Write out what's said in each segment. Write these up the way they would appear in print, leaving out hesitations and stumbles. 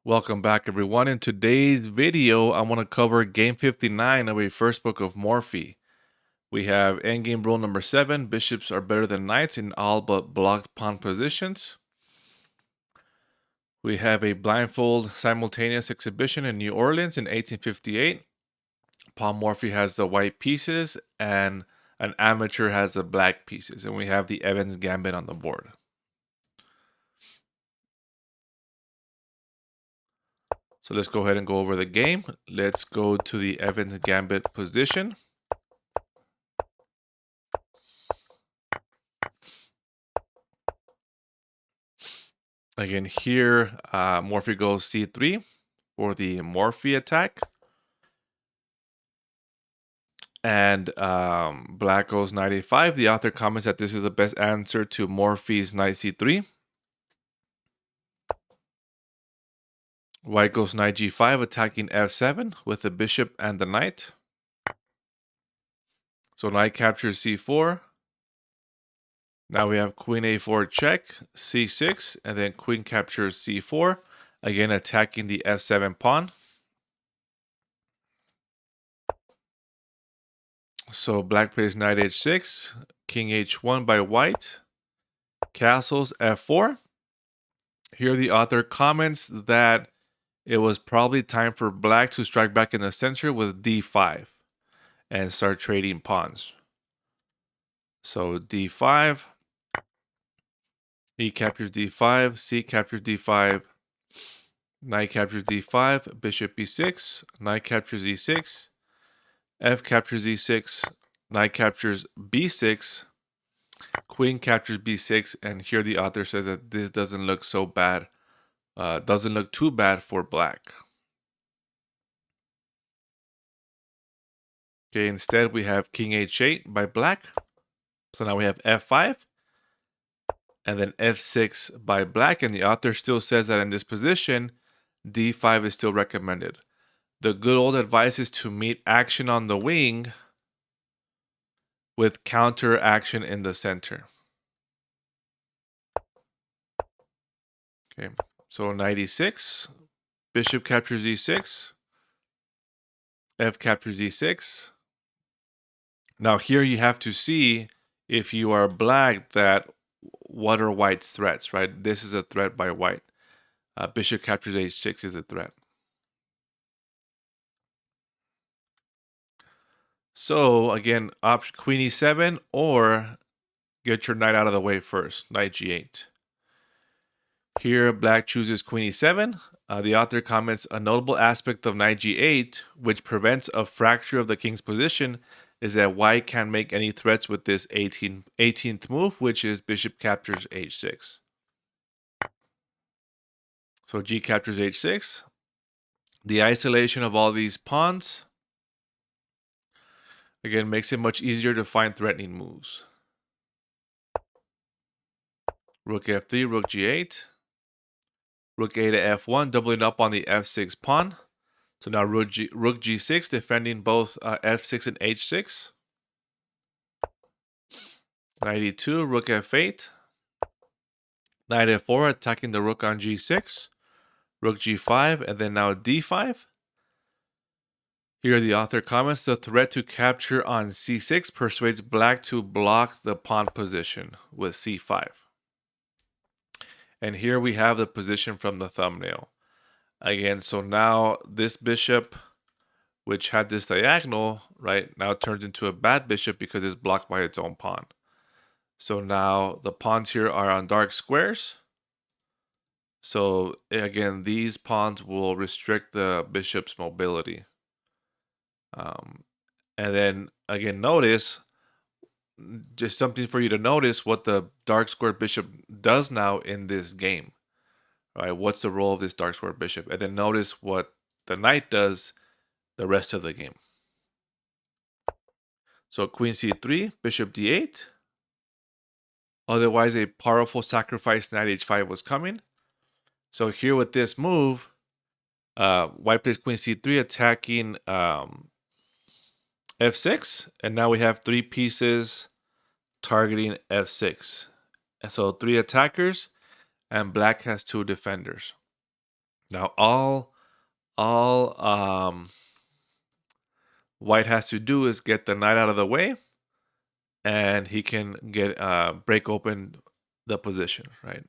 Welcome back, everyone. In today's video, I want to cover game 59 of a first book of Morphy. We have endgame rule number 7, bishops are better than knights in all but blocked pawn positions. We have a blindfold simultaneous exhibition in New Orleans in 1858. Pawn Morphy has the white pieces and an amateur has the black pieces. And we have the Evans Gambit on the board. So let's go ahead and go over the game. Let's go to the Evans Gambit position. Again, here, Morphy goes c3 for the Morphy attack. And black goes knight a5. The author comments that this is the best answer to Morphy's knight c3. White goes knight g5, attacking f7 with the bishop and the knight. So knight captures c4. Now we have queen a4 check, c6, and then queen captures c4, again attacking the f7 pawn. So black plays knight h6, king h1 by white, castles f4. Here the author comments that it was probably time for black to strike back in the center with d5 and start trading pawns. So d5, e captures d5, c captures d5, knight captures d5, bishop e6, knight captures e6, f captures e6, knight captures b6, queen captures b6, and here the author says that this doesn't look so bad, doesn't look too bad for black. Okay, instead we have king h8 by black. So now we have f5 and then f6 by black, and the author still says that in this position, d5 is still recommended. The good old advice is to meet action on the wing with counter action in the center. Okay, so knight e6, bishop captures e6, f captures e6. Now here you have to see, if you are black, that what are white's threats, right? This is a threat by white. Bishop captures h6 is a threat. So again, option queen e7 or get your knight out of the way first, knight g8. Here, black chooses queen e7. The author comments, a notable aspect of knight g8, which prevents a fracture of the king's position, is that white can't make any threats with this 18th move, which is bishop captures h6. So g captures h6. The isolation of all these pawns, again, makes it much easier to find threatening moves. Rook f3, rook g8. Rook a to f1, doubling up on the f6 pawn. So now rook g6, defending both f6 and h6. Knight e2, rook f8. Knight f4, attacking the rook on g6. Rook g5, and then now d5. Here the author comments, the threat to capture on c6 persuades black to block the pawn position with c5. And here we have the position from the thumbnail. Again, so now this bishop, which had this diagonal, right, now turns into a bad bishop because it's blocked by its own pawn. So now the pawns here are on dark squares. So again, these pawns will restrict the bishop's mobility. And then again, notice, just something for you to notice what the dark square bishop does now in this game. Right? What's the role of this dark square bishop? And then notice what the knight does the rest of the game. So queen c3, bishop d8. Otherwise, a powerful sacrifice knight h5 was coming. So here with this move, white plays queen c3, attacking f6. And now we have 3 pieces targeting f6. And so 3 attackers, and black has 2 defenders. Now all white has to do is get the knight out of the way, and he can get break open the position, right?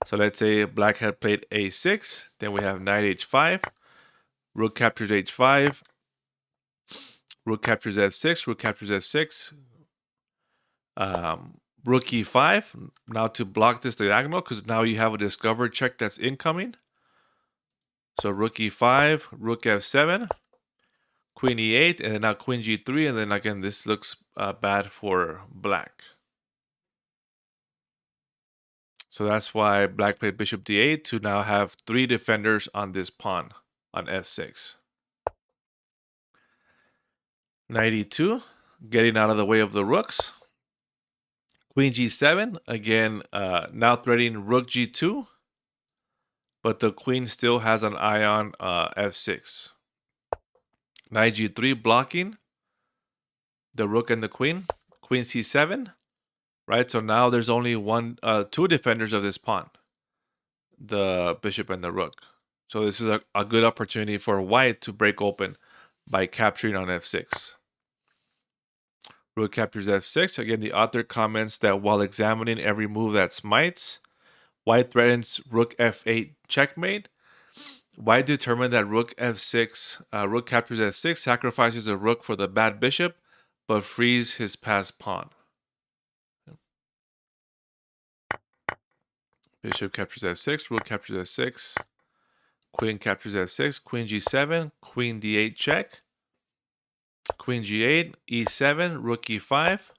So let's say black had played a6, then we have knight h5, rook captures h5, rook captures f6, rook captures f6, rook e5. Now to block this diagonal, because now you have a discovered check that's incoming. So rook e5, rook f7, queen e8, and then now queen g3, and then again this looks bad for black. So that's why black played bishop d8 to now have 3 defenders on this pawn on f6. Knight e2, getting out of the way of the rooks. Queen g7, again, now threatening rook g2, but the queen still has an eye on f6. Knight g3 blocking the rook and the queen. Queen c7, right? So now there's only two defenders of this pawn, the bishop and the rook. So this is a good opportunity for white to break open by capturing on f6. Rook captures f6. Again, the author comments that while examining every move that smites, white threatens rook f8 checkmate. White determined that rook f6, rook captures f6, sacrifices a rook for the bad bishop, but frees his passed pawn. Bishop captures f6, rook captures f6, queen captures f6, queen g7, queen d8 check, queen g8, e7, rook e5,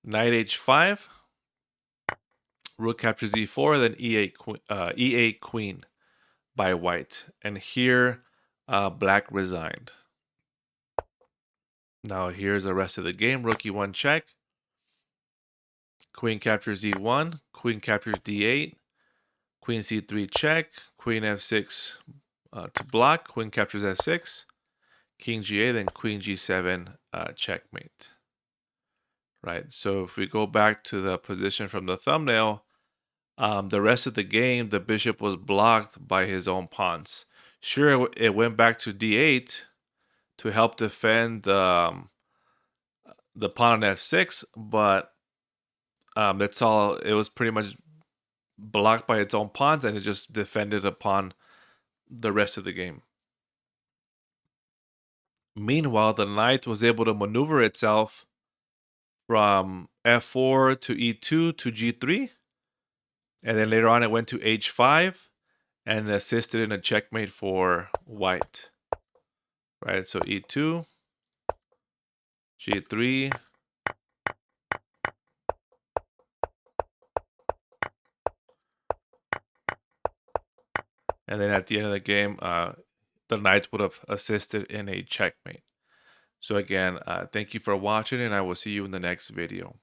knight h5, rook captures e4, then e8 queen by white. And here, black resigned. Now here's the rest of the game. Rook e1 check. Queen captures e1. Queen captures d8. Queen c3 check. Queen f6 to block. Queen captures f6. King g8, then queen g7 checkmate. Right. So if we go back to the position from the thumbnail, the rest of the game, the bishop was blocked by his own pawns. Sure, it went back to d8 to help defend the pawn on f6, but that's all. It was pretty much blocked by its own pawns, and it just defended upon the rest of the game. Meanwhile, the knight was able to maneuver itself from f4 to e2 to g3, and then later on it went to h5 and assisted in a checkmate for white. Right, so e2, g3, and then at the end of the game, the knight would have assisted in a checkmate. So again, thank you for watching, and I will see you in the next video.